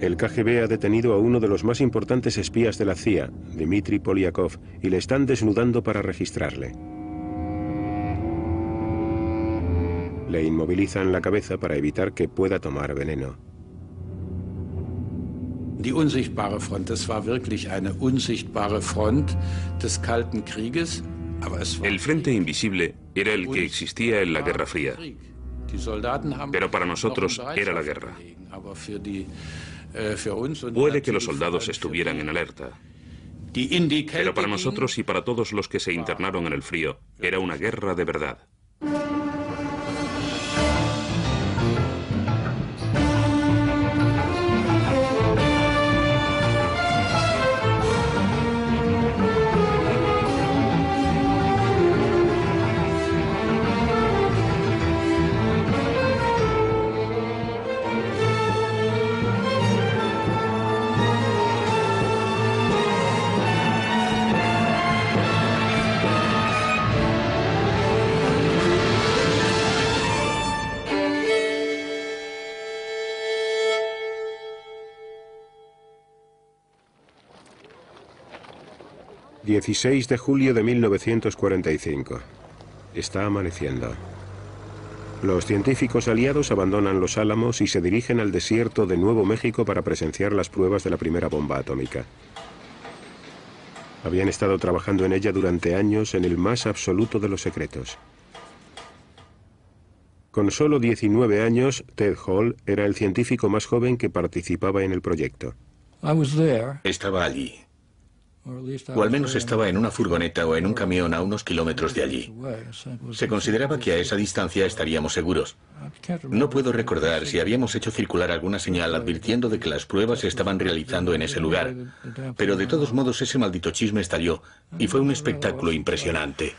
El KGB ha detenido a uno de los más importantes espías de la CIA, Dmitry Polyakov, y le están desnudando para registrarle. Le inmovilizan la cabeza para evitar que pueda tomar veneno. Die unsichtbare Front, das war wirklich eine unsichtbare Front des Kalten Krieges. El frente invisible era el que existía en la Guerra Fría, pero para nosotros era la guerra. Puede que los soldados estuvieran en alerta, pero para nosotros y para todos los que se internaron en el frío, era una guerra de verdad. ...16 de julio de 1945. Está amaneciendo. Los científicos aliados abandonan Los Álamos y se dirigen al desierto de Nuevo México para presenciar las pruebas de la primera bomba atómica. Habían estado trabajando en ella durante años en el más absoluto de los secretos. Con solo 19 años, Ted Hall era el científico más joven que participaba en el proyecto. Estaba allí. O al menos estaba en una furgoneta o en un camión a unos kilómetros de allí. Se consideraba que a esa distancia estaríamos seguros. No puedo recordar si habíamos hecho circular alguna señal advirtiendo de que las pruebas se estaban realizando en ese lugar. Pero de todos modos ese maldito chisme estalló y fue un espectáculo impresionante.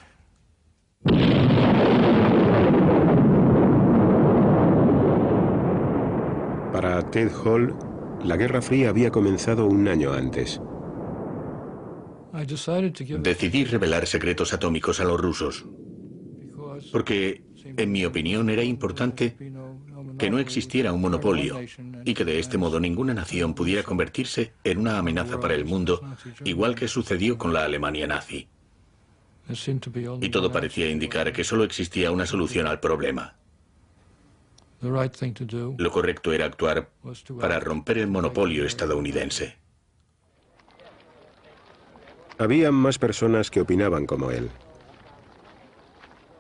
Para Ted Hall, la Guerra Fría había comenzado un año antes. Decidí revelar secretos atómicos a los rusos, porque, en mi opinión, era importante que no existiera un monopolio y que de este modo ninguna nación pudiera convertirse en una amenaza para el mundo, igual que sucedió con la Alemania nazi. Y todo parecía indicar que solo existía una solución al problema. Lo correcto era actuar para romper el monopolio estadounidense. Había más personas que opinaban como él.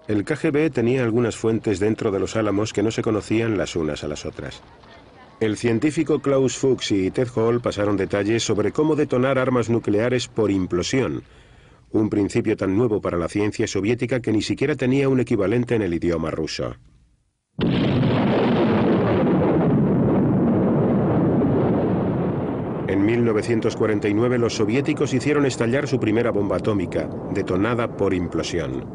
El KGB tenía algunas fuentes dentro de Los Álamos que no se conocían las unas a las otras. El científico Klaus Fuchs y Ted Hall pasaron detalles sobre cómo detonar armas nucleares por implosión, un principio tan nuevo para la ciencia soviética que ni siquiera tenía un equivalente en el idioma ruso. En 1949 los soviéticos hicieron estallar su primera bomba atómica, detonada por implosión.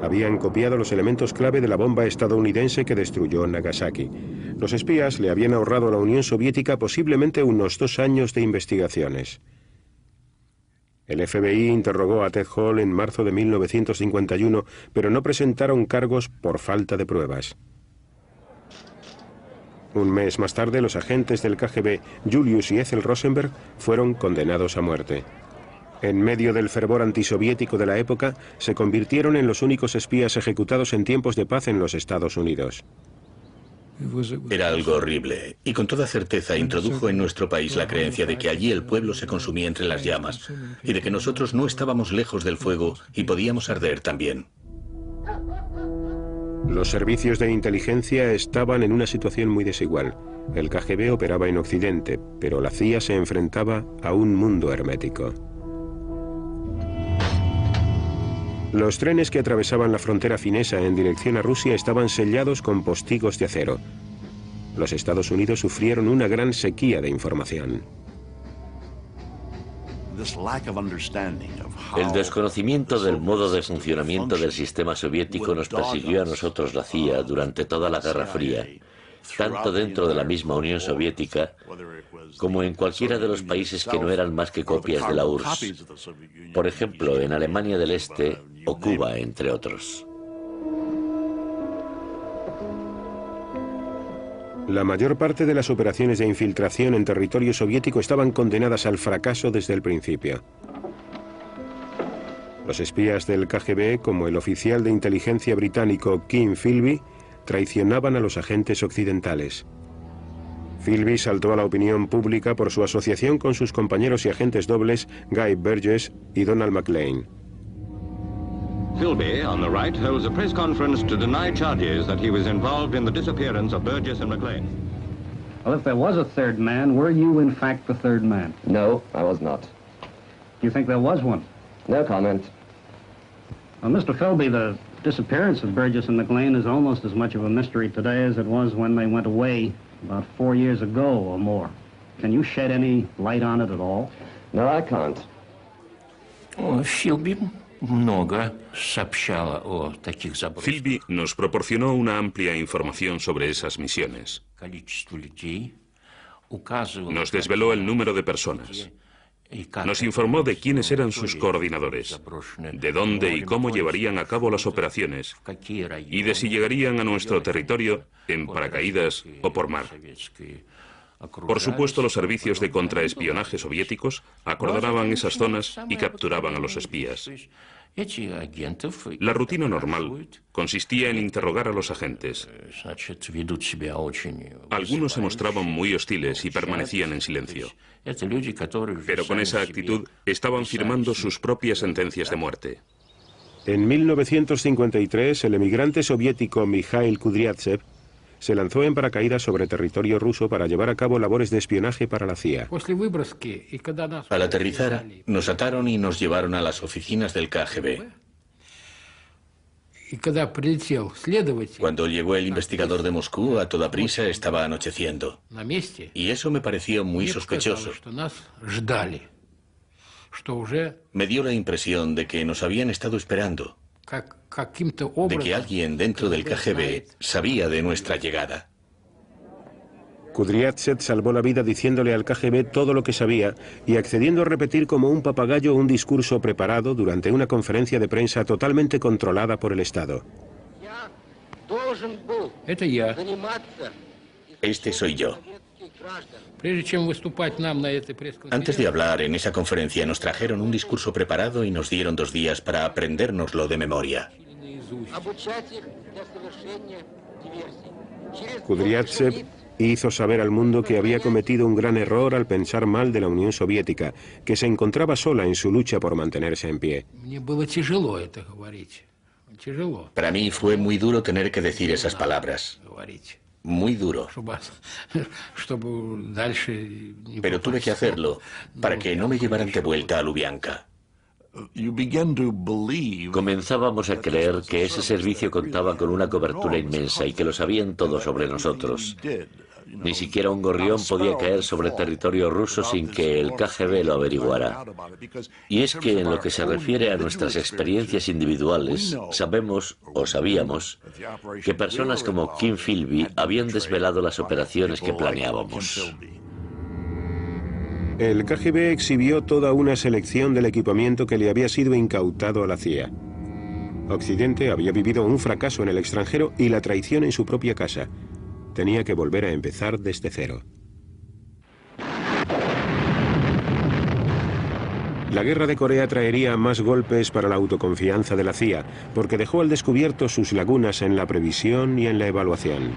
Habían copiado los elementos clave de la bomba estadounidense que destruyó Nagasaki. Los espías le habían ahorrado a la Unión Soviética posiblemente unos 2 años de investigaciones. El FBI interrogó a Ted Hall en marzo de 1951, pero no presentaron cargos por falta de pruebas. Un mes más tarde, los agentes del KGB, Julius y Ethel Rosenberg, fueron condenados a muerte. En medio del fervor antisoviético de la época, se convirtieron en los únicos espías ejecutados en tiempos de paz en los Estados Unidos. Era algo horrible, y con toda certeza introdujo en nuestro país la creencia de que allí el pueblo se consumía entre las llamas, y de que nosotros no estábamos lejos del fuego y podíamos arder también. Los servicios de inteligencia estaban en una situación muy desigual. El KGB operaba en Occidente, pero la CIA se enfrentaba a un mundo hermético. Los trenes que atravesaban la frontera finesa en dirección a Rusia estaban sellados con postigos de acero. Los Estados Unidos sufrieron una gran sequía de información. El desconocimiento del modo de funcionamiento del sistema soviético nos persiguió a nosotros, la CIA, durante toda la Guerra Fría, tanto dentro de la misma Unión Soviética como en cualquiera de los países que no eran más que copias de la URSS, por ejemplo, en Alemania del Este o Cuba, entre otros. La mayor parte de las operaciones de infiltración en territorio soviético estaban condenadas al fracaso desde el principio. Los espías del KGB, como el oficial de inteligencia británico Kim Philby, traicionaban a los agentes occidentales. Philby saltó a la opinión pública por su asociación con sus compañeros y agentes dobles Guy Burgess y Donald McLean. Philby, on the right, holds a press conference to deny charges that he was involved in the disappearance of Burgess and McLean. Well, if there was a third man, were you in fact the third man? No, I was not. Do you think there was one? No comment. Well, Mr. Philby, the disappearance of Burgess and McLean is almost as much of a mystery today as it was when they went away about 4 years ago or more. Can you shed any light on it at all? No, I can't. Philby Philby nos proporcionó una amplia información sobre esas misiones. Nos desveló el número de personas. Nos informó de quiénes eran sus coordinadores, de dónde y cómo llevarían a cabo las operaciones, y de si llegarían a nuestro territorio en paracaídas o por mar. Por supuesto, los servicios de contraespionaje soviéticos acordonaban esas zonas y capturaban a los espías. La rutina normal consistía en interrogar a los agentes. Algunos se mostraban muy hostiles y permanecían en silencio. Pero con esa actitud estaban firmando sus propias sentencias de muerte. En 1953, el emigrante soviético Mikhail Kudryavtsev se lanzó en paracaídas sobre territorio ruso para llevar a cabo labores de espionaje para la CIA. Al aterrizar, nos ataron y nos llevaron a las oficinas del KGB. Cuando llegó el investigador de Moscú, a toda prisa estaba anocheciendo. Y eso me pareció muy sospechoso. Me dio la impresión de que nos habían estado esperando, de que alguien dentro del KGB sabía de nuestra llegada. Kudryavtsev salvó la vida diciéndole al KGB todo lo que sabía y accediendo a repetir como un papagayo un discurso preparado durante una conferencia de prensa totalmente controlada por el Estado. Este soy yo. Antes de hablar en esa conferencia nos trajeron un discurso preparado y nos dieron 2 días para aprendérnoslo de memoria. Kudryavtsev hizo saber al mundo que había cometido un gran error al pensar mal de la Unión Soviética, que se encontraba sola en su lucha por mantenerse en pie. Para mí fue muy duro tener que decir esas palabras. Muy duro. Pero tuve que hacerlo para que no me llevaran de vuelta a Lubianka. Comenzábamos a creer que ese servicio contaba con una cobertura inmensa y que lo sabían todo sobre nosotros. Ni siquiera un gorrión podía caer sobre territorio ruso sin que el KGB lo averiguara. Y es que en lo que se refiere a nuestras experiencias individuales, sabemos, o sabíamos, que personas como Kim Philby habían desvelado las operaciones que planeábamos. El KGB exhibió toda una selección del equipamiento que le había sido incautado a la CIA. Occidente había vivido un fracaso en el extranjero y la traición en su propia casa. Tenía que volver a empezar desde cero. La guerra de Corea traería más golpes para la autoconfianza de la CIA, porque dejó al descubierto sus lagunas en la previsión y en la evaluación.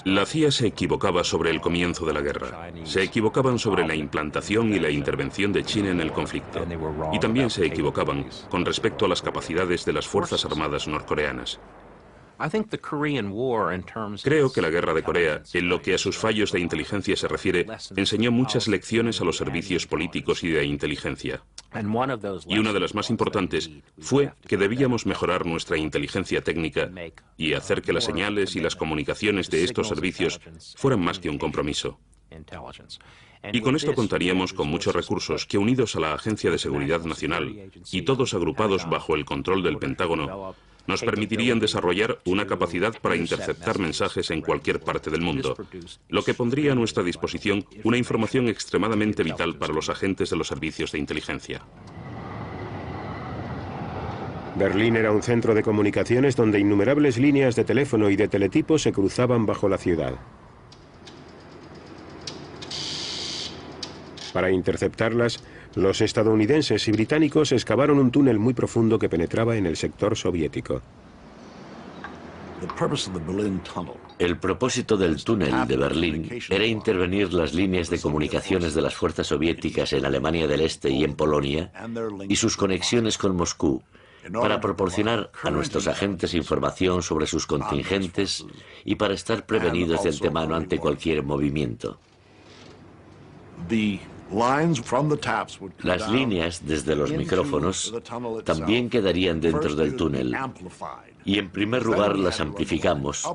La CIA se equivocaba sobre el comienzo de la guerra. Se equivocaban sobre la implantación y la intervención de China en el conflicto. Y también se equivocaban con respecto a las capacidades de las Fuerzas Armadas norcoreanas. Creo que la guerra de Corea, en lo que a sus fallos de inteligencia se refiere, enseñó muchas lecciones a los servicios políticos y de inteligencia. Y una de las más importantes fue que debíamos mejorar nuestra inteligencia técnica y hacer que las señales y las comunicaciones de estos servicios fueran más que un compromiso. Y con esto contaríamos con muchos recursos que, unidos a la Agencia de Seguridad Nacional y todos agrupados bajo el control del Pentágono, nos permitirían desarrollar una capacidad para interceptar mensajes en cualquier parte del mundo, lo que pondría a nuestra disposición una información extremadamente vital para los agentes de los servicios de inteligencia. Berlín era un centro de comunicaciones donde innumerables líneas de teléfono y de teletipo se cruzaban bajo la ciudad. Para interceptarlas, los estadounidenses y británicos excavaron un túnel muy profundo que penetraba en el sector soviético. El propósito del túnel de Berlín era intervenir las líneas de comunicaciones de las fuerzas soviéticas en Alemania del Este y en Polonia y sus conexiones con Moscú, para proporcionar a nuestros agentes información sobre sus contingentes y para estar prevenidos de antemano ante cualquier movimiento. Las líneas desde los micrófonos también quedarían dentro del túnel y en primer lugar las amplificamos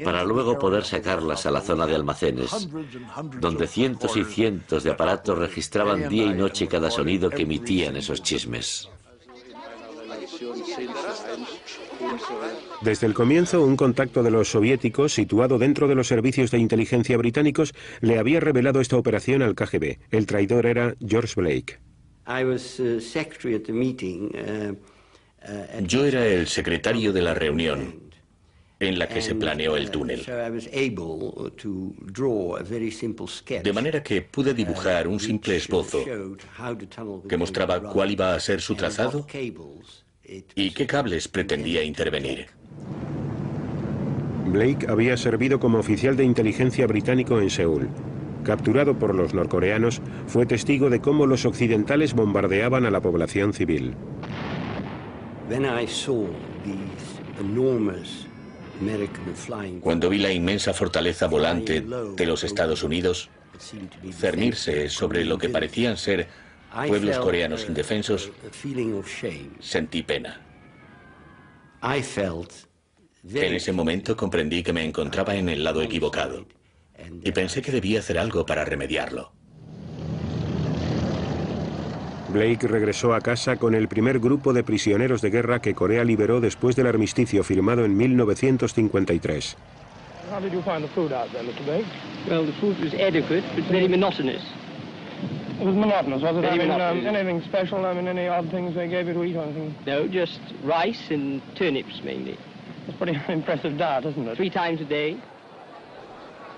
para luego poder sacarlas a la zona de almacenes, donde cientos y cientos de aparatos registraban día y noche cada sonido que emitían esos chismes. Desde el comienzo, un contacto de los soviéticos, situado dentro de los servicios de inteligencia británicos, le había revelado esta operación al KGB. El traidor era George Blake. Yo era el secretario de la reunión en la que se planeó el túnel. De manera que pude dibujar un simple esbozo que mostraba cuál iba a ser su trazado y qué cables pretendía intervenir. Blake había servido como oficial de inteligencia británico en Seúl. Capturado por los norcoreanos, fue testigo de cómo los occidentales bombardeaban a la población civil. Cuando vi la inmensa fortaleza volante de los Estados Unidos cernirse sobre lo que parecían ser pueblos coreanos indefensos, sentí pena. En ese momento comprendí que me encontraba en el lado equivocado y pensé que debía hacer algo para remediarlo. Blake regresó a casa con el primer grupo de prisioneros de guerra que Corea liberó después del armisticio firmado en 1953. How did you find the food out there, Mr. Blake? Well, the food was adequate, but very monotonous. It was monotonous, was it? I mean, anything special? I mean, any odd things they gave you to eat or anything? No, just rice and turnips mainly. That's pretty impressive diet, isn't it? 3 times a day.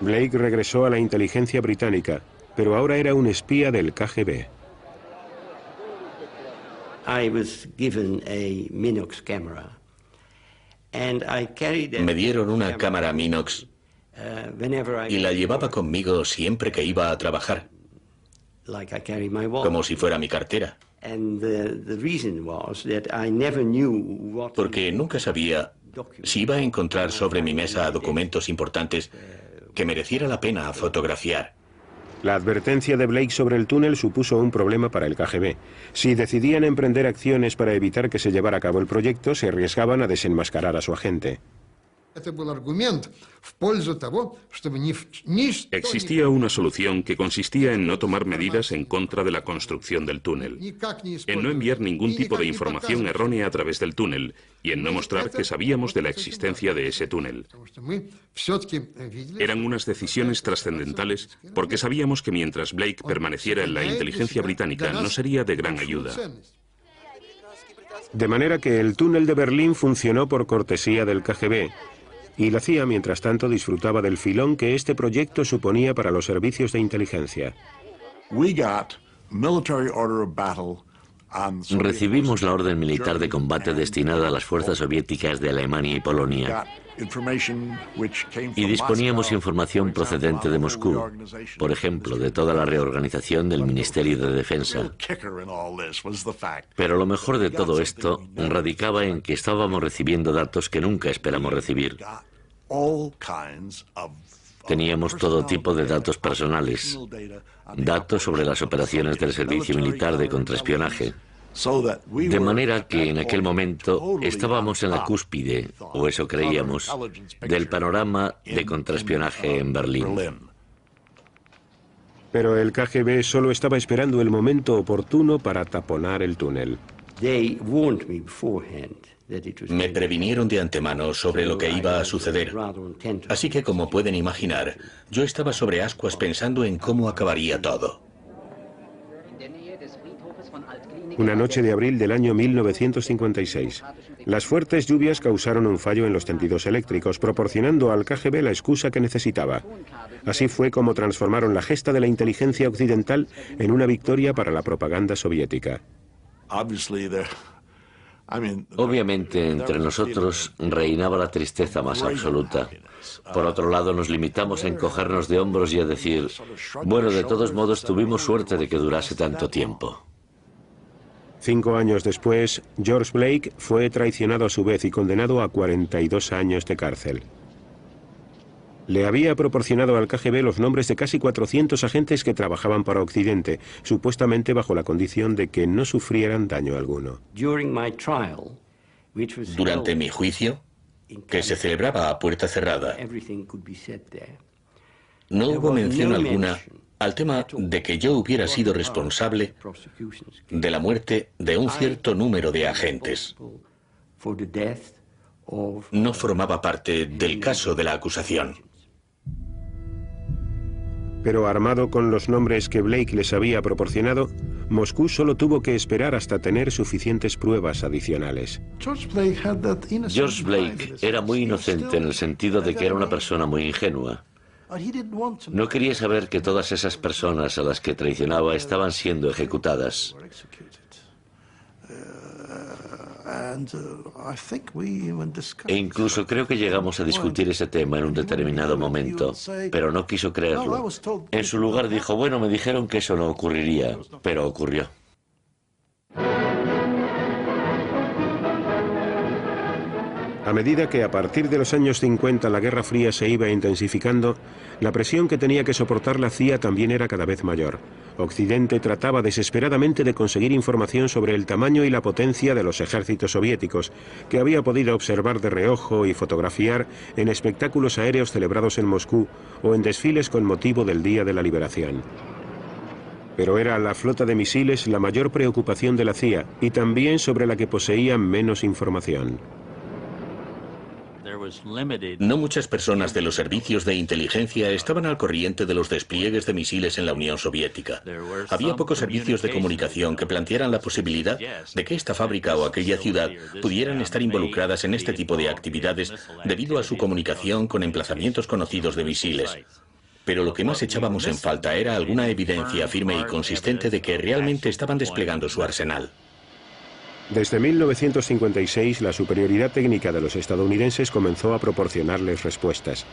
Blake regresó a la inteligencia británica, pero ahora era un espía del KGB. I was given a Minox camera. Me dieron una cámara Minox y la llevaba conmigo siempre que iba a trabajar, como si fuera mi cartera. Porque nunca sabía si iba a encontrar sobre mi mesa documentos importantes que mereciera la pena fotografiar. La advertencia de Blake sobre el túnel supuso un problema para el KGB. Si decidían emprender acciones para evitar que se llevara a cabo el proyecto, se arriesgaban a desenmascarar a su agente. Existía una solución que consistía en no tomar medidas en contra de la construcción del túnel, en no enviar ningún tipo de información errónea a través del túnel y en no mostrar que sabíamos de la existencia de ese túnel. Eran unas decisiones trascendentales porque sabíamos que mientras Blake permaneciera en la inteligencia británica no sería de gran ayuda. De manera que el túnel de Berlín funcionó por cortesía del KGB. Y la CIA, mientras tanto, disfrutaba del filón que este proyecto suponía para los servicios de inteligencia. Recibimos la orden militar de combate destinada a las fuerzas soviéticas de Alemania y Polonia. Y disponíamos información procedente de Moscú, por ejemplo, de toda la reorganización del Ministerio de Defensa. Pero lo mejor de todo esto radicaba en que estábamos recibiendo datos que nunca esperamos recibir. Teníamos todo tipo de datos personales, datos sobre las operaciones del servicio militar de contraespionaje. De manera que en aquel momento estábamos en la cúspide, o eso creíamos, del panorama de contraespionaje en Berlín. Pero el KGB solo estaba esperando el momento oportuno para taponar el túnel. Me previnieron de antemano sobre lo que iba a suceder. Así que, como pueden imaginar, yo estaba sobre ascuas pensando en cómo acabaría todo. Una noche de abril del año 1956. Las fuertes lluvias causaron un fallo en los tendidos eléctricos, proporcionando al KGB la excusa que necesitaba. Así fue como transformaron la gesta de la inteligencia occidental en una victoria para la propaganda soviética. Obviamente, entre nosotros reinaba la tristeza más absoluta. Por otro lado, nos limitamos a encogernos de hombros y a decir, bueno, de todos modos tuvimos suerte de que durase tanto tiempo. 5 años después, George Blake fue traicionado a su vez y condenado a 42 años de cárcel. Le había proporcionado al KGB los nombres de casi 400 agentes que trabajaban para Occidente, supuestamente bajo la condición de que no sufrieran daño alguno. Durante mi juicio, que se celebraba a puerta cerrada, no hubo mención alguna al tema de que yo hubiera sido responsable de la muerte de un cierto número de agentes. No formaba parte del caso de la acusación. Pero armado con los nombres que Blake les había proporcionado, Moscú solo tuvo que esperar hasta tener suficientes pruebas adicionales. George Blake era muy inocente en el sentido de que era una persona muy ingenua. No quería saber que todas esas personas a las que traicionaba estaban siendo ejecutadas. E incluso creo que llegamos a discutir ese tema en un determinado momento, pero no quiso creerlo. En su lugar dijo, bueno, me dijeron que eso no ocurriría, pero ocurrió. A medida que a partir de los años 50 la Guerra Fría se iba intensificando, la presión que tenía que soportar la CIA también era cada vez mayor. Occidente trataba desesperadamente de conseguir información sobre el tamaño y la potencia de los ejércitos soviéticos, que había podido observar de reojo y fotografiar en espectáculos aéreos celebrados en Moscú o en desfiles con motivo del Día de la Liberación. Pero era la flota de misiles la mayor preocupación de la CIA y también sobre la que poseían menos información. No muchas personas de los servicios de inteligencia estaban al corriente de los despliegues de misiles en la Unión Soviética. Había pocos servicios de comunicación que plantearan la posibilidad de que esta fábrica o aquella ciudad pudieran estar involucradas en este tipo de actividades debido a su comunicación con emplazamientos conocidos de misiles. Pero lo que más echábamos en falta era alguna evidencia firme y consistente de que realmente estaban desplegando su arsenal. Desde 1956, la superioridad técnica de los estadounidenses comenzó a proporcionarles respuestas.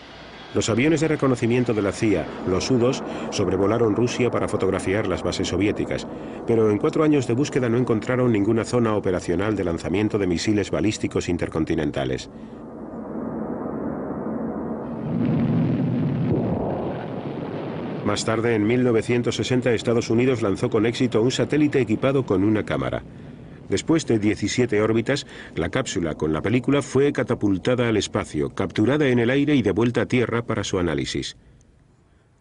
Los aviones de reconocimiento de la CIA, los U-2, sobrevolaron Rusia para fotografiar las bases soviéticas, pero en 4 años de búsqueda no encontraron ninguna zona operacional de lanzamiento de misiles balísticos intercontinentales. Más tarde, en 1960, Estados Unidos lanzó con éxito un satélite equipado con una cámara. Después de 17 órbitas, la cápsula con la película fue catapultada al espacio, capturada en el aire y devuelta a tierra para su análisis.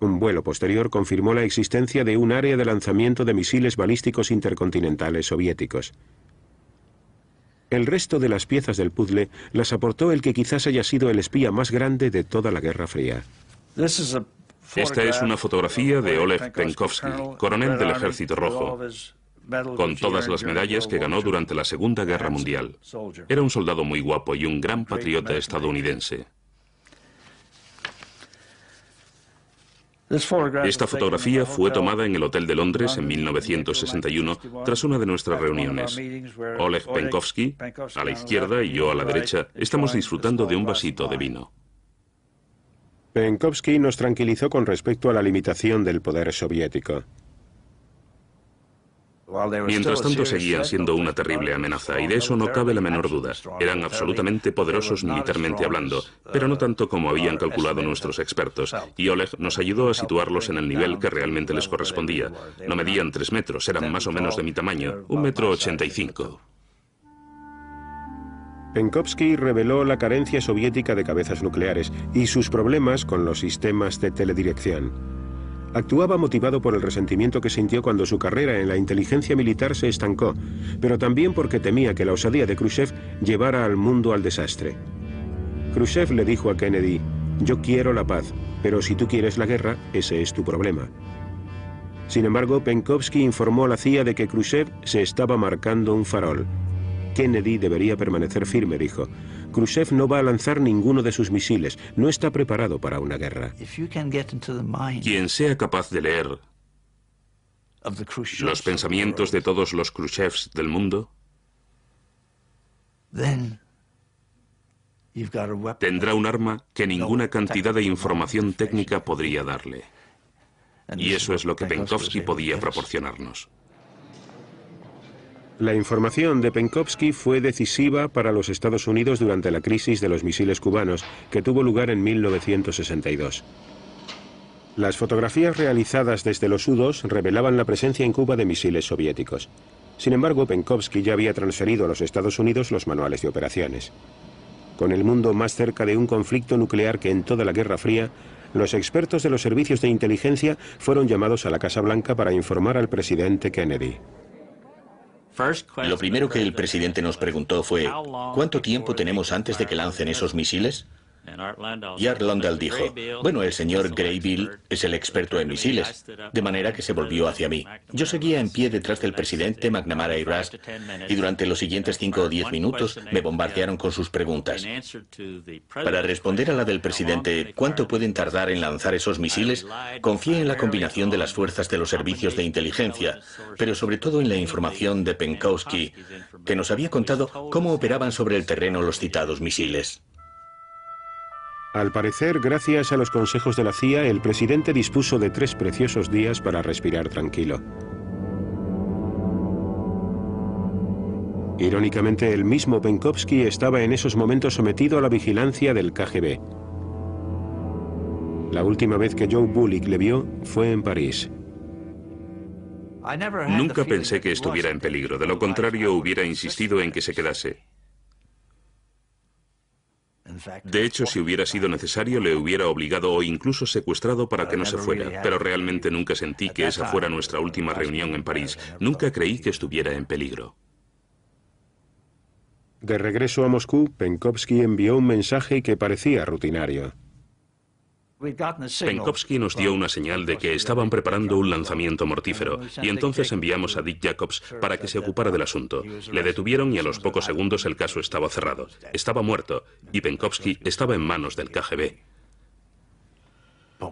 Un vuelo posterior confirmó la existencia de un área de lanzamiento de misiles balísticos intercontinentales soviéticos. El resto de las piezas del puzzle las aportó el que quizás haya sido el espía más grande de toda la Guerra Fría. Esta es una fotografía de Oleg Penkovsky, coronel del Ejército Rojo, con todas las medallas que ganó durante la Segunda Guerra Mundial. Era un soldado muy guapo y un gran patriota estadounidense. Esta fotografía fue tomada en el Hotel de Londres en 1961 tras una de nuestras reuniones. Oleg Penkovsky, a la izquierda, y yo a la derecha, estamos disfrutando de un vasito de vino. Penkovsky nos tranquilizó con respecto a la limitación del poder soviético. Mientras tanto seguían siendo una terrible amenaza, y de eso no cabe la menor duda. Eran absolutamente poderosos militarmente hablando, pero no tanto como habían calculado nuestros expertos, y Oleg nos ayudó a situarlos en el nivel que realmente les correspondía. No medían 3 metros, eran más o menos de mi tamaño, 1,85 m. Penkovsky reveló la carencia soviética de cabezas nucleares y sus problemas con los sistemas de teledirección. Actuaba motivado por el resentimiento que sintió cuando su carrera en la inteligencia militar se estancó, pero también porque temía que la osadía de Khrushchev llevara al mundo al desastre. Khrushchev le dijo a Kennedy, «Yo quiero la paz, pero si tú quieres la guerra, ese es tu problema». Sin embargo, Penkovsky informó a la CIA de que Khrushchev se estaba marcando un farol. Kennedy debería permanecer firme, dijo. Khrushchev no va a lanzar ninguno de sus misiles, no está preparado para una guerra. Quien sea capaz de leer los pensamientos de todos los Khrushchevs del mundo, tendrá un arma que ninguna cantidad de información técnica podría darle. Y eso es lo que Penkovsky podía proporcionarnos. La información de Penkovsky fue decisiva para los Estados Unidos durante la crisis de los misiles cubanos, que tuvo lugar en 1962. Las fotografías realizadas desde los U-2 revelaban la presencia en Cuba de misiles soviéticos. Sin embargo, Penkovsky ya había transferido a los Estados Unidos los manuales de operaciones. Con el mundo más cerca de un conflicto nuclear que en toda la Guerra Fría, los expertos de los servicios de inteligencia fueron llamados a la Casa Blanca para informar al presidente Kennedy. Lo primero que el presidente nos preguntó fue, ¿cuánto tiempo tenemos antes de que lancen esos misiles? Y Art Lundell dijo, bueno, el señor Graybill es el experto en misiles, de manera que se volvió hacia mí. Yo seguía en pie detrás del presidente McNamara y Rusk, y durante los siguientes 5 o 10 minutos me bombardearon con sus preguntas. Para responder a la del presidente, ¿cuánto pueden tardar en lanzar esos misiles? Confié en la combinación de las fuerzas de los servicios de inteligencia, pero sobre todo en la información de Penkovsky, que nos había contado cómo operaban sobre el terreno los citados misiles. Al parecer, gracias a los consejos de la CIA, el presidente dispuso de 3 preciosos días para respirar tranquilo. Irónicamente, el mismo Penkovsky estaba en esos momentos sometido a la vigilancia del KGB. La última vez que Joe Bullick le vio fue en París. Nunca pensé que estuviera en peligro, de lo contrario hubiera insistido en que se quedase. De hecho, si hubiera sido necesario, le hubiera obligado o incluso secuestrado para que no se fuera, pero realmente nunca sentí que esa fuera nuestra última reunión en París. Nunca creí que estuviera en peligro. De regreso a Moscú, Penkovsky envió un mensaje que parecía rutinario. Penkovsky nos dio una señal de que estaban preparando un lanzamiento mortífero, y entonces enviamos a Dick Jacobs para que se ocupara del asunto. Le detuvieron y a los pocos segundos el caso estaba cerrado. Estaba muerto, y Penkovsky estaba en manos del KGB.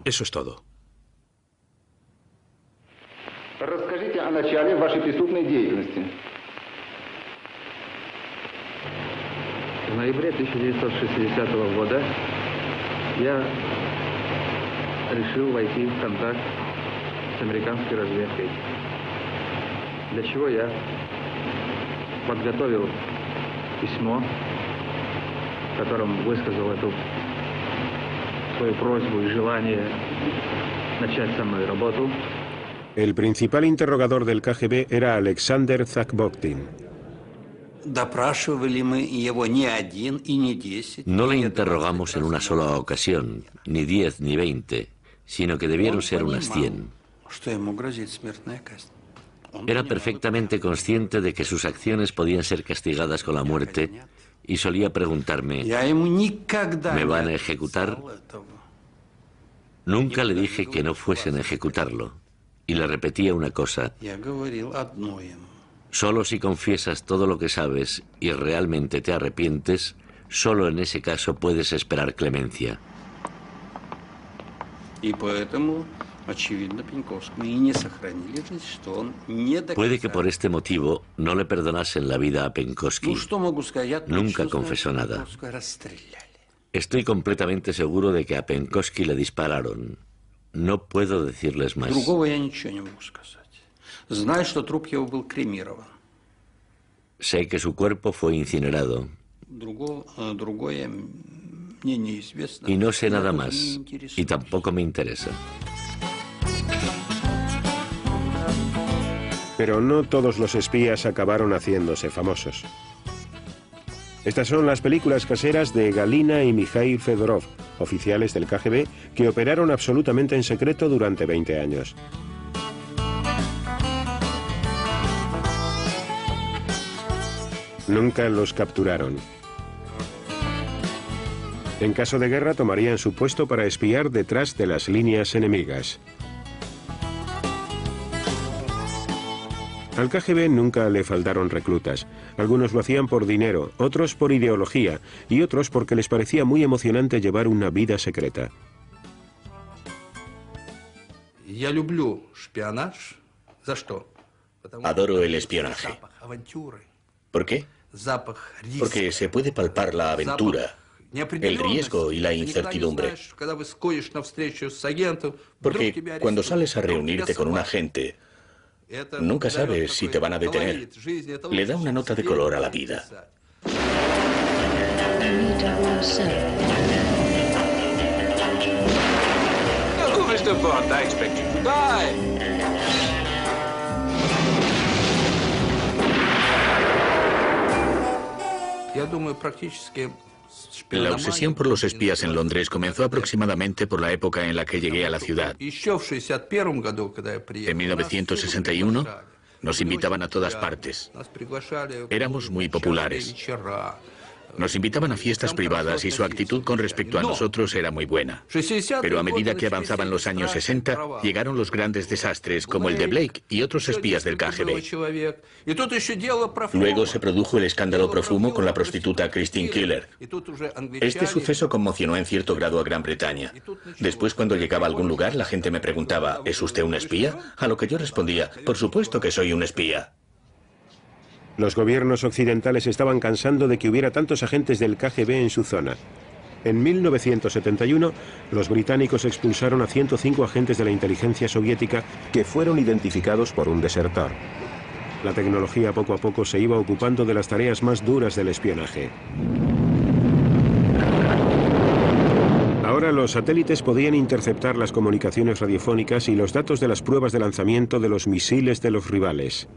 Eso es todo. Расскажите о начале вашей преступной деятельности. В ноябре 1960 года я решил войти в контакт с американской разведкой, для чего я подготовил письмо, в котором высказал эту свою просьбу и желание начать со мной работу. El principal interrogador del KGB era Alexander Zakboktin. No le interrogamos en una sola ocasión, ni 10 ni 20, sino que debieron ser unas 100. Era perfectamente consciente de que sus acciones podían ser castigadas con la muerte y solía preguntarme, ¿me van a ejecutar? Nunca le dije que no fuesen a ejecutarlo, y le repetía una cosa. Solo si confiesas todo lo que sabes y realmente te arrepientes, solo en ese caso puedes esperar clemencia. Puede que por este motivo no le perdonasen la vida a Penkovsky. Nunca confesó nada. Estoy completamente seguro de que a Penkovsky le dispararon. No puedo decirles más. Sé que su cuerpo fue incinerado. Y no sé nada más, y tampoco me interesa. Pero no todos los espías acabaron haciéndose famosos. Estas son las películas caseras de Galina y Mikhail Fedorov, oficiales del KGB que operaron absolutamente en secreto durante 20 años. Nunca los capturaron. En caso de guerra tomarían su puesto para espiar detrás de las líneas enemigas. Al KGB nunca le faltaron reclutas. Algunos lo hacían por dinero, otros por ideología y otros porque les parecía muy emocionante llevar una vida secreta. Adoro el espionaje. ¿Por qué? Porque se puede palpar la aventura, el riesgo y la incertidumbre. Porque cuando sales a reunirte con un agente, nunca sabes si te van a detener. Le da una nota de color a la vida. Mr. Bond, I expect you to die. La obsesión por los espías en Londres comenzó aproximadamente por la época en la que llegué a la ciudad. En 1961 nos invitaban a todas partes. Éramos muy populares. Nos invitaban a fiestas privadas y su actitud con respecto a nosotros era muy buena. Pero a medida que avanzaban los años 60, llegaron los grandes desastres como el de Blake y otros espías del KGB. Luego se produjo el escándalo Profumo con la prostituta Christine Keeler. Este suceso conmocionó en cierto grado a Gran Bretaña. Después, cuando llegaba a algún lugar, la gente me preguntaba, ¿es usted un espía? A lo que yo respondía, por supuesto que soy un espía. Los gobiernos occidentales estaban cansando de que hubiera tantos agentes del KGB en su zona. En 1971, los británicos expulsaron a 105 agentes de la inteligencia soviética que fueron identificados por un desertor. La tecnología poco a poco se iba ocupando de las tareas más duras del espionaje. Ahora los satélites podían interceptar las comunicaciones radiofónicas y los datos de las pruebas de lanzamiento de los misiles de los rivales.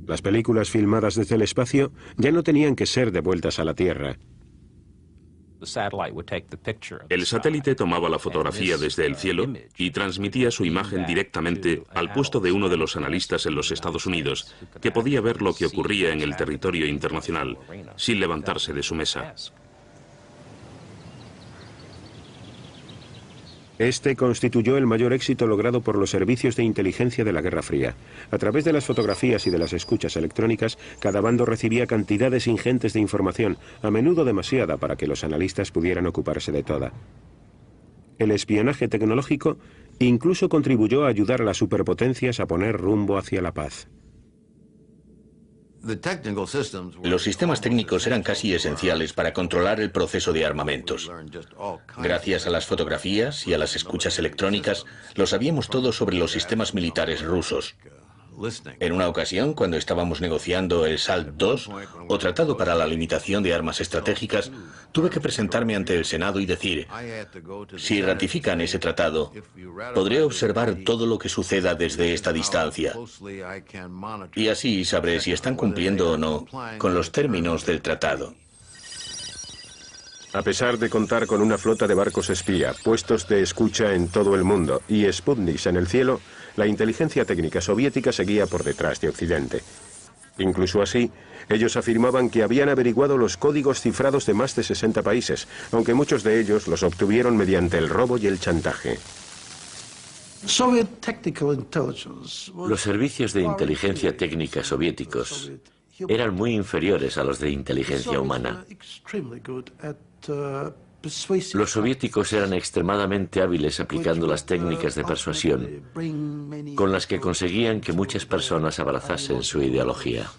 Las películas filmadas desde el espacio ya no tenían que ser devueltas a la Tierra. El satélite tomaba la fotografía desde el cielo y transmitía su imagen directamente al puesto de uno de los analistas en los Estados Unidos, que podía ver lo que ocurría en el territorio internacional, sin levantarse de su mesa. Este constituyó el mayor éxito logrado por los servicios de inteligencia de la Guerra Fría. A través de las fotografías y de las escuchas electrónicas, cada bando recibía cantidades ingentes de información, a menudo demasiada para que los analistas pudieran ocuparse de toda. El espionaje tecnológico incluso contribuyó a ayudar a las superpotencias a poner rumbo hacia la paz. Los sistemas técnicos eran casi esenciales para controlar el proceso de armamentos. Gracias a las fotografías y a las escuchas electrónicas, lo sabíamos todo sobre los sistemas militares rusos. En una ocasión, cuando estábamos negociando el SALT II, o Tratado para la Limitación de Armas Estratégicas, tuve que presentarme ante el Senado y decir, si ratifican ese tratado, podré observar todo lo que suceda desde esta distancia. Y así sabré si están cumpliendo o no con los términos del tratado. A pesar de contar con una flota de barcos espía, puestos de escucha en todo el mundo y Sputniks en el cielo, la inteligencia técnica soviética seguía por detrás de Occidente. Incluso así, ellos afirmaban que habían averiguado los códigos cifrados de más de 60 países, aunque muchos de ellos los obtuvieron mediante el robo y el chantaje. Los servicios de inteligencia técnica soviéticos eran muy inferiores a los de inteligencia humana. Los soviéticos eran extremadamente hábiles aplicando las técnicas de persuasión, con las que conseguían que muchas personas abrazasen su ideología.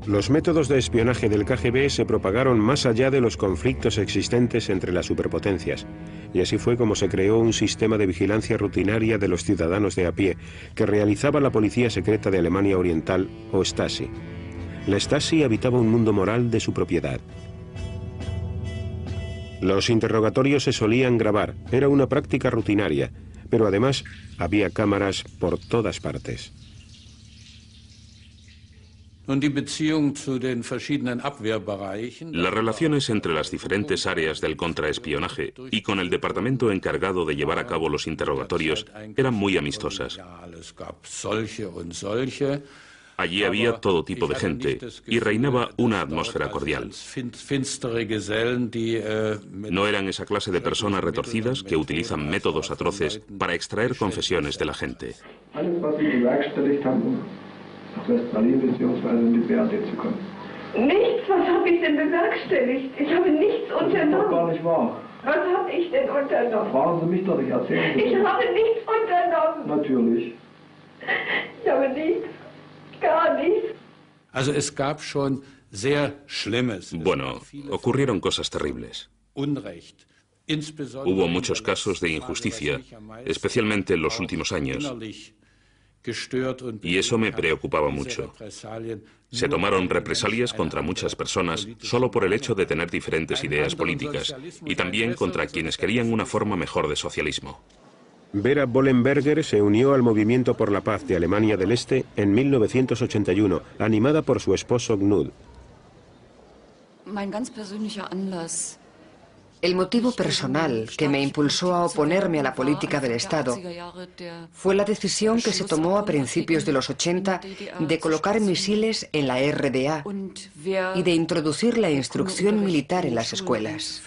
Los métodos de espionaje del KGB se propagaron más allá de los conflictos existentes entre las superpotencias, y así fue como se creó un sistema de vigilancia rutinaria de los ciudadanos de a pie, que realizaba la Policía Secreta de Alemania Oriental, o Stasi. La Stasi habitaba un mundo moral de su propiedad. Los interrogatorios se solían grabar, era una práctica rutinaria, pero además había cámaras por todas partes. Las relaciones entre las diferentes áreas del contraespionaje y con el departamento encargado de llevar a cabo los interrogatorios eran muy amistosas. Allí había todo tipo de gente y reinaba una atmósfera cordial. No eran esa clase de personas retorcidas que utilizan métodos atroces para extraer confesiones de la gente. Nichts, was habe ich denn bewerkstelligt? Ich habe nichts unternommen. Das ist doch gar nicht wahr. Was habe ich denn unternommen? Fragen Sie mich doch nicht, erzählen Sie. Ich habe nichts unternommen. Natürlich. Ich habe nichts, gar nichts. Also es gab schon sehr Schlimmes. Bueno, ocurrieron cosas terribles. Hubo muchos casos de injusticia, especialmente en los últimos años. Y eso me preocupaba mucho. Se tomaron represalias contra muchas personas solo por el hecho de tener diferentes ideas políticas y también contra quienes querían una forma mejor de socialismo. Vera Bollenberger se unió al Movimiento por la Paz de Alemania del Este en 1981, animada por su esposo Knud. El motivo personal que me impulsó a oponerme a la política del Estado fue la decisión que se tomó a principios de los 80 de colocar misiles en la RDA y de introducir la instrucción militar en las escuelas.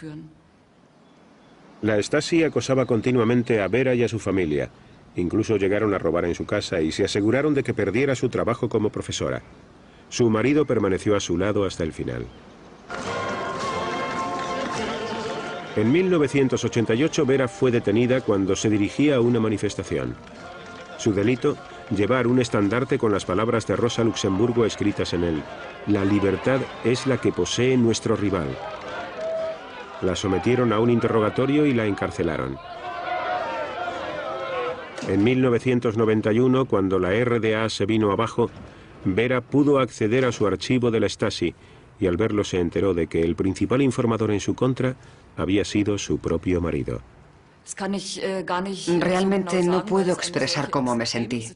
La Stasi acosaba continuamente a Vera y a su familia. Incluso llegaron a robar en su casa y se aseguraron de que perdiera su trabajo como profesora. Su marido permaneció a su lado hasta el final. En 1988, Vera fue detenida cuando se dirigía a una manifestación. Su delito, llevar un estandarte con las palabras de Rosa Luxemburgo escritas en él. La libertad es la que posee nuestro rival. La sometieron a un interrogatorio y la encarcelaron. En 1991, cuando la RDA se vino abajo, Vera pudo acceder a su archivo de la Stasi y al verlo se enteró de que el principal informador en su contra había sido su propio marido. Realmente no puedo expresar cómo me sentí.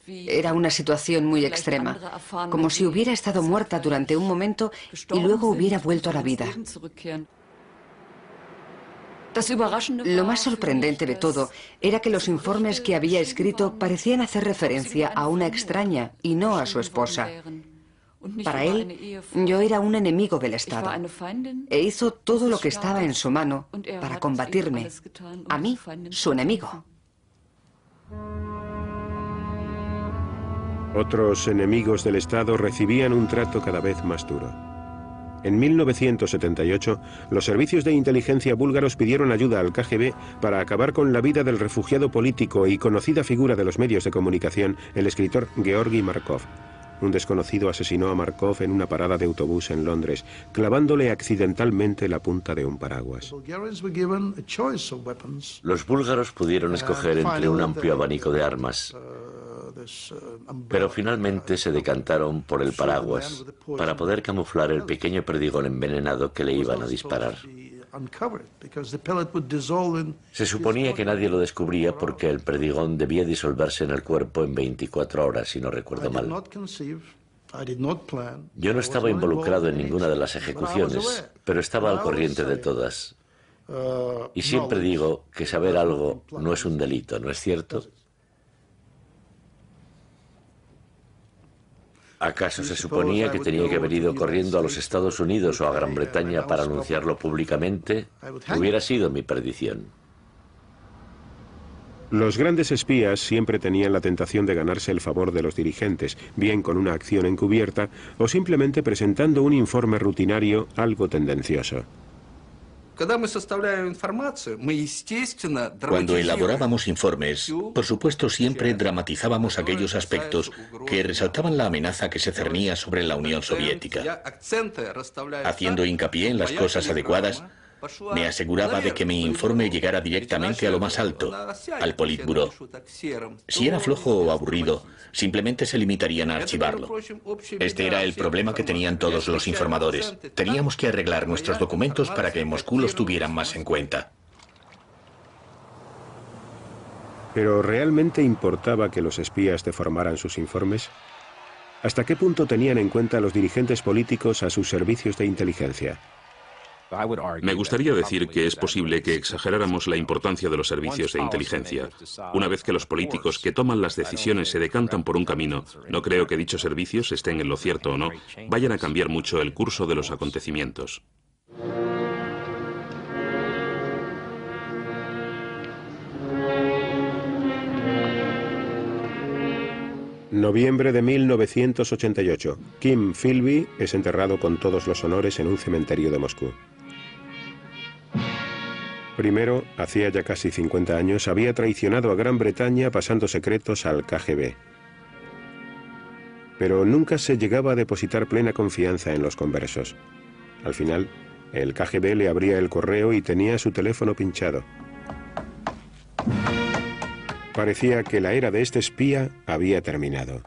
Era una situación muy extrema, como si hubiera estado muerta durante un momento y luego hubiera vuelto a la vida. Lo más sorprendente de todo era que los informes que había escrito parecían hacer referencia a una extraña y no a su esposa. Para él, yo era un enemigo del Estado e hizo todo lo que estaba en su mano para combatirme, a mí, su enemigo. Otros enemigos del Estado recibían un trato cada vez más duro. En 1978, los servicios de inteligencia búlgaros pidieron ayuda al KGB para acabar con la vida del refugiado político y conocida figura de los medios de comunicación, el escritor Georgi Markov. Un desconocido asesinó a Markov en una parada de autobús en Londres, clavándole accidentalmente la punta de un paraguas. Los búlgaros pudieron escoger entre un amplio abanico de armas, pero finalmente se decantaron por el paraguas para poder camuflar el pequeño perdigón envenenado que le iban a disparar. Se suponía que nadie lo descubría porque el perdigón debía disolverse en el cuerpo en 24 horas, si no recuerdo mal. Yo no estaba involucrado en ninguna de las ejecuciones, pero estaba al corriente de todas. Y siempre digo que saber algo no es un delito, ¿no es cierto? ¿Acaso se suponía que tenía que haber ido corriendo a los Estados Unidos o a Gran Bretaña para anunciarlo públicamente? Hubiera sido mi perdición. Los grandes espías siempre tenían la tentación de ganarse el favor de los dirigentes, bien con una acción encubierta o simplemente presentando un informe rutinario algo tendencioso. Cuando elaborábamos informes, por supuesto siempre dramatizábamos aquellos aspectos que resaltaban la amenaza que se cernía sobre la Unión Soviética. Haciendo hincapié en las cosas adecuadas, me aseguraba de que mi informe llegara directamente a lo más alto, al Politburó. Si era flojo o aburrido, simplemente se limitarían a archivarlo. Este era el problema que tenían todos los informadores. Teníamos que arreglar nuestros documentos para que en Moscú los tuvieran más en cuenta. ¿Pero realmente importaba que los espías deformaran sus informes? ¿Hasta qué punto tenían en cuenta los dirigentes políticos a sus servicios de inteligencia? Me gustaría decir que es posible que exageráramos la importancia de los servicios de inteligencia. Una vez que los políticos que toman las decisiones se decantan por un camino, no creo que dichos servicios, estén en lo cierto o no, vayan a cambiar mucho el curso de los acontecimientos. Noviembre de 1988. Kim Philby es enterrado con todos los honores en un cementerio de Moscú. Primero, hacía ya casi 50 años, había traicionado a Gran Bretaña pasando secretos al KGB. Pero nunca se llegaba a depositar plena confianza en los conversos. Al final, el KGB le abría el correo y tenía su teléfono pinchado. Parecía que la era de este espía había terminado.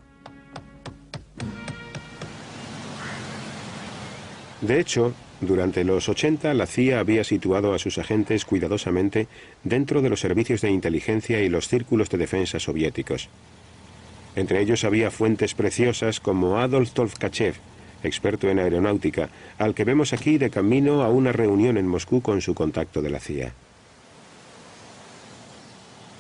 De hecho, durante los 80 la CIA había situado a sus agentes cuidadosamente dentro de los servicios de inteligencia y los círculos de defensa soviéticos. Entre ellos había fuentes preciosas como Adolf Tolkachev, experto en aeronáutica, al que vemos aquí de camino a una reunión en Moscú con su contacto de la CIA.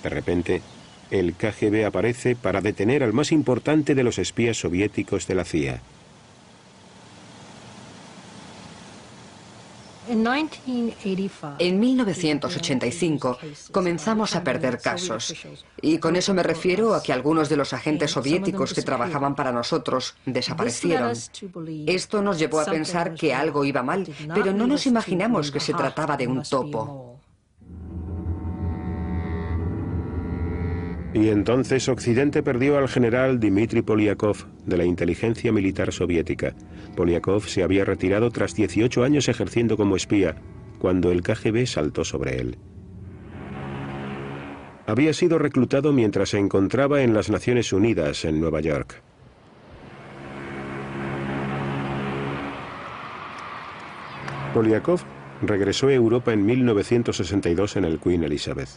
De repente, el KGB aparece para detener al más importante de los espías soviéticos de la CIA. En 1985 comenzamos a perder casos. Y con eso me refiero a que algunos de los agentes soviéticos que trabajaban para nosotros desaparecieron. Esto nos llevó a pensar que algo iba mal, pero no nos imaginamos que se trataba de un topo. Y entonces Occidente perdió al general Dmitry Polyakov, de la inteligencia militar soviética. Polyakov se había retirado tras 18 años ejerciendo como espía, cuando el KGB saltó sobre él. Había sido reclutado mientras se encontraba en las Naciones Unidas, en Nueva York. Polyakov regresó a Europa en 1962 en el Queen Elizabeth.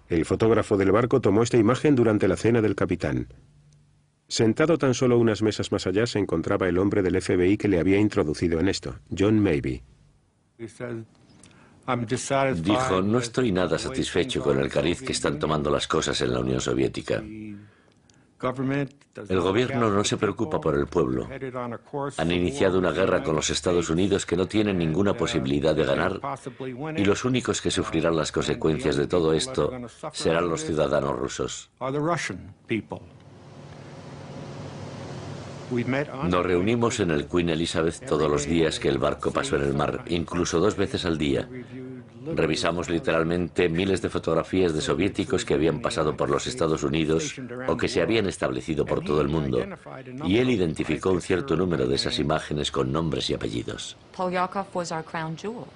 El fotógrafo del barco tomó esta imagen durante la cena del capitán. Sentado tan solo unas mesas más allá se encontraba el hombre del FBI que le había introducido en esto, John Maybe. Dijo, no estoy nada satisfecho con el cariz que están tomando las cosas en la Unión Soviética. El gobierno no se preocupa por el pueblo. Han iniciado una guerra con los Estados Unidos que no tienen ninguna posibilidad de ganar y los únicos que sufrirán las consecuencias de todo esto serán los ciudadanos rusos. Nos reunimos en el Queen Elizabeth todos los días que el barco pasó en el mar, incluso 2 veces al día. Revisamos literalmente miles de fotografías de soviéticos que habían pasado por los Estados Unidos o que se habían establecido por todo el mundo. Y él identificó un cierto número de esas imágenes con nombres y apellidos.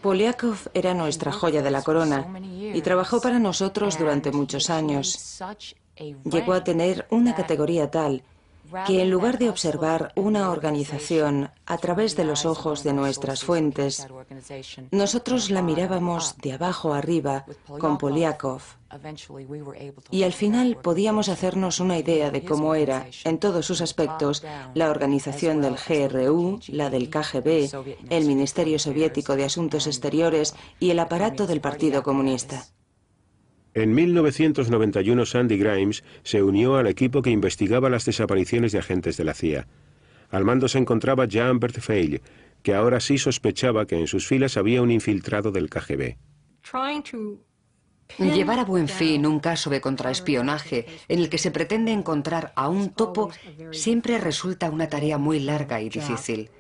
Polyakov era nuestra joya de la corona y trabajó para nosotros durante muchos años. Llegó a tener una categoría tal que en lugar de observar una organización a través de los ojos de nuestras fuentes, nosotros la mirábamos de abajo arriba con Polyakov. Y al final podíamos hacernos una idea de cómo era, en todos sus aspectos, la organización del GRU, la del KGB, el Ministerio Soviético de Asuntos Exteriores y el aparato del Partido Comunista. En 1991 Sandy Grimes se unió al equipo que investigaba las desapariciones de agentes de la CIA. Al mando se encontraba Jean-Bert Feil, que ahora sí sospechaba que en sus filas había un infiltrado del KGB. Llevar a buen fin un caso de contraespionaje en el que se pretende encontrar a un topo siempre resulta una tarea muy larga y difícil.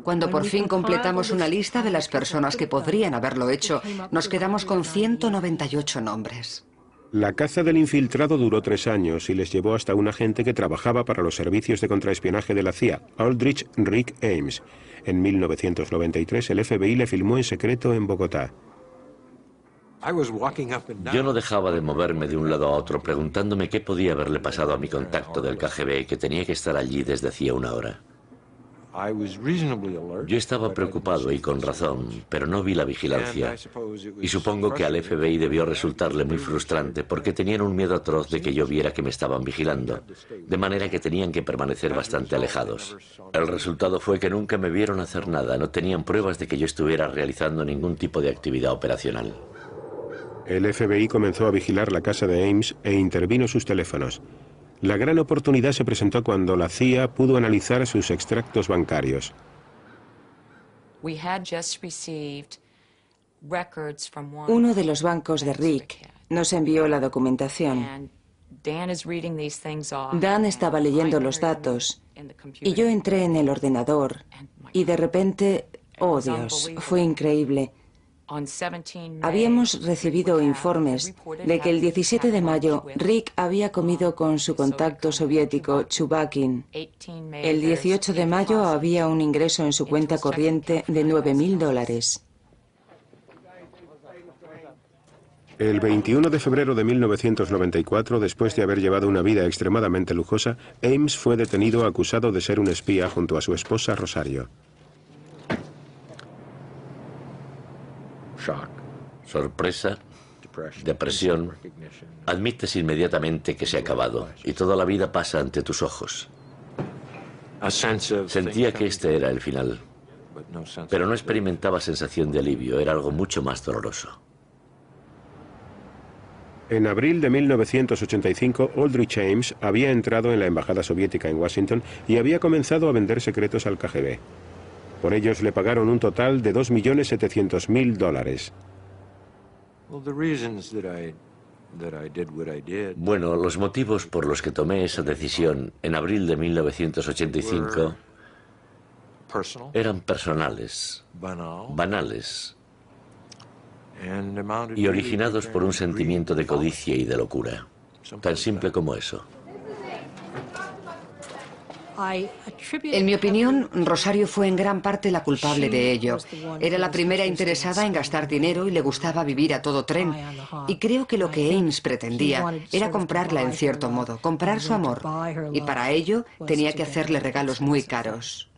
Cuando por fin completamos una lista de las personas que podrían haberlo hecho, nos quedamos con 198 nombres. La caza del infiltrado duró 3 años y les llevó hasta un agente que trabajaba para los servicios de contraespionaje de la CIA, Aldrich Rick Ames. En 1993 el FBI le filmó en secreto en Bogotá. Yo no dejaba de moverme de un lado a otro preguntándome qué podía haberle pasado a mi contacto del KGB que tenía que estar allí desde hacía 1 hora. Yo estaba preocupado y con razón, pero no vi la vigilancia. Y supongo que al FBI debió resultarle muy frustrante porque tenían un miedo atroz de que yo viera que me estaban vigilando, de manera que tenían que permanecer bastante alejados. El resultado fue que nunca me vieron hacer nada, no tenían pruebas de que yo estuviera realizando ningún tipo de actividad operacional. El FBI comenzó a vigilar la casa de Ames e intervino sus teléfonos. La gran oportunidad se presentó cuando la CIA pudo analizar sus extractos bancarios. Uno de los bancos de Rick nos envió la documentación. Dan estaba leyendo los datos y yo entré en el ordenador y de repente, oh Dios, fue increíble. Habíamos recibido informes de que el 17 de mayo Rick había comido con su contacto soviético Chubakin. El 18 de mayo había un ingreso en su cuenta corriente de $9.000. El 21 de febrero de 1994, después de haber llevado una vida extremadamente lujosa, Ames fue detenido acusado de ser un espía junto a su esposa Rosario. Sorpresa, depresión, admites inmediatamente que se ha acabado y toda la vida pasa ante tus ojos. Sentía que este era el final, pero no experimentaba sensación de alivio, era algo mucho más doloroso. En abril de 1985, Aldrich Ames había entrado en la embajada soviética en Washington y había comenzado a vender secretos al KGB. Por ellos le pagaron un total de $2.700.000. Bueno, los motivos por los que tomé esa decisión en abril de 1985 eran personales, banales y originados por un sentimiento de codicia y de locura. Tan simple como eso. En mi opinión, Rosario fue en gran parte la culpable de ello. Era la primera interesada en gastar dinero y le gustaba vivir a todo tren. Y creo que lo que Ames pretendía era comprarla en cierto modo, comprar su amor. Y para ello tenía que hacerle regalos muy caros.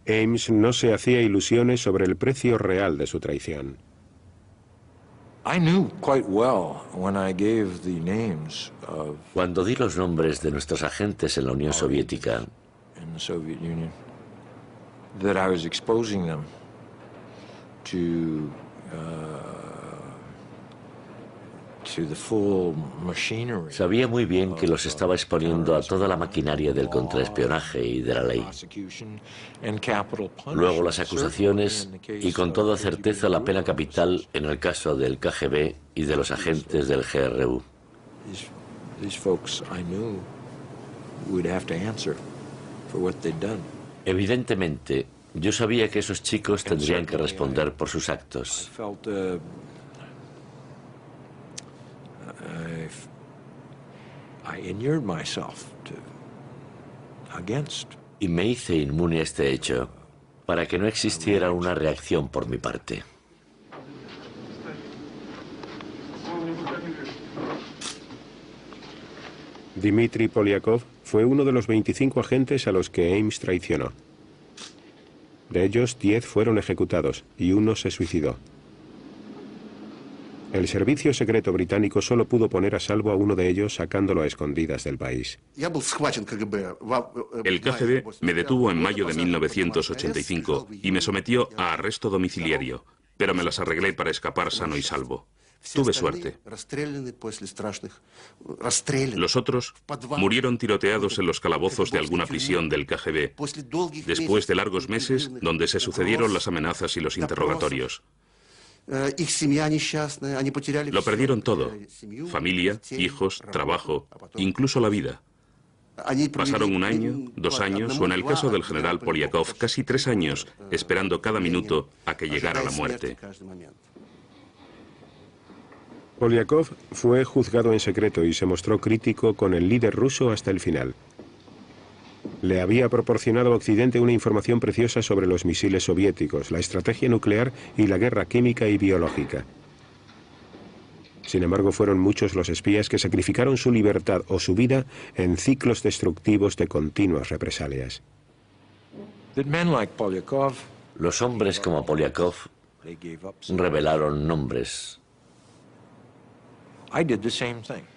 Ames no se hacía ilusiones sobre el precio real de su traición. Cuando di los nombres de nuestros agentes en la Unión Soviética, sabía muy bien que los estaba exponiendo a toda la maquinaria del contraespionaje y de la ley. Luego las acusaciones y con toda certeza la pena capital en el caso del KGB y de los agentes del GRU. Evidentemente, yo sabía que esos chicos tendrían que responder por sus actos. Y me hice inmune a este hecho para que no existiera una reacción por mi parte. Dmitry Polyakov fue uno de los 25 agentes a los que Ames traicionó. De ellos, 10 fueron ejecutados y uno se suicidó. El servicio secreto británico solo pudo poner a salvo a uno de ellos sacándolo a escondidas del país. El KGB me detuvo en mayo de 1985 y me sometió a arresto domiciliario, pero me las arreglé para escapar sano y salvo. Tuve suerte. Los otros murieron tiroteados en los calabozos de alguna prisión del KGB, después de largos meses donde se sucedieron las amenazas y los interrogatorios. Lo perdieron todo: familia, hijos, trabajo, incluso la vida. Pasaron 1 año, 2 años, o en el caso del general Polyakov, casi 3 años, esperando cada minuto a que llegara la muerte. Polyakov fue juzgado en secreto y se mostró crítico con el líder ruso hasta el final. Le había proporcionado a Occidente una información preciosa sobre los misiles soviéticos, la estrategia nuclear y la guerra química y biológica. Sin embargo, fueron muchos los espías que sacrificaron su libertad o su vida en ciclos destructivos de continuas represalias. Los hombres como Polyakov revelaron nombres,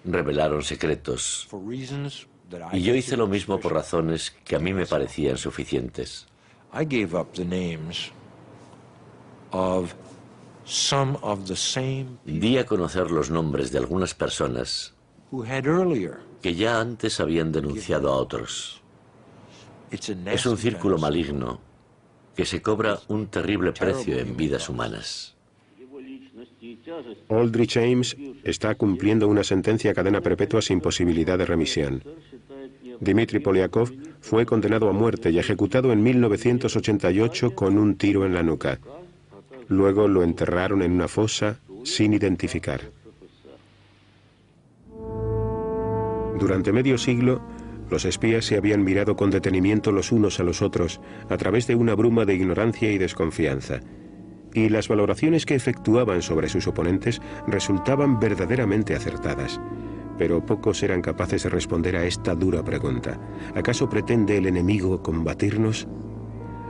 revelaron secretos, y yo hice lo mismo por razones que a mí me parecían suficientes. Di a conocer los nombres de algunas personas que ya antes habían denunciado a otros. Es un círculo maligno que se cobra un terrible precio en vidas humanas. Aldrich Ames está cumpliendo una sentencia a cadena perpetua sin posibilidad de remisión. Dmitry Polyakov fue condenado a muerte y ejecutado en 1988 con un tiro en la nuca. Luego lo enterraron en una fosa sin identificar. Durante medio siglo, los espías se habían mirado con detenimiento los unos a los otros a través de una bruma de ignorancia y desconfianza. Y las valoraciones que efectuaban sobre sus oponentes resultaban verdaderamente acertadas. Pero pocos eran capaces de responder a esta dura pregunta. ¿Acaso pretende el enemigo combatirnos?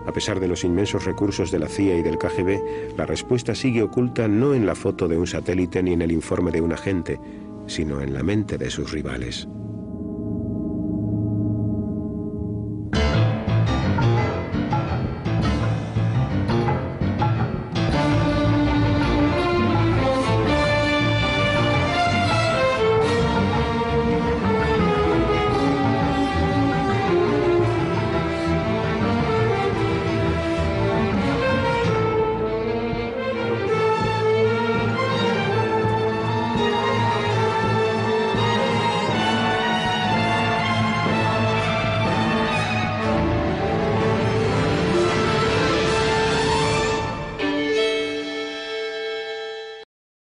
A pesar de los inmensos recursos de la CIA y del KGB, la respuesta sigue oculta no en la foto de un satélite ni en el informe de un agente, sino en la mente de sus rivales.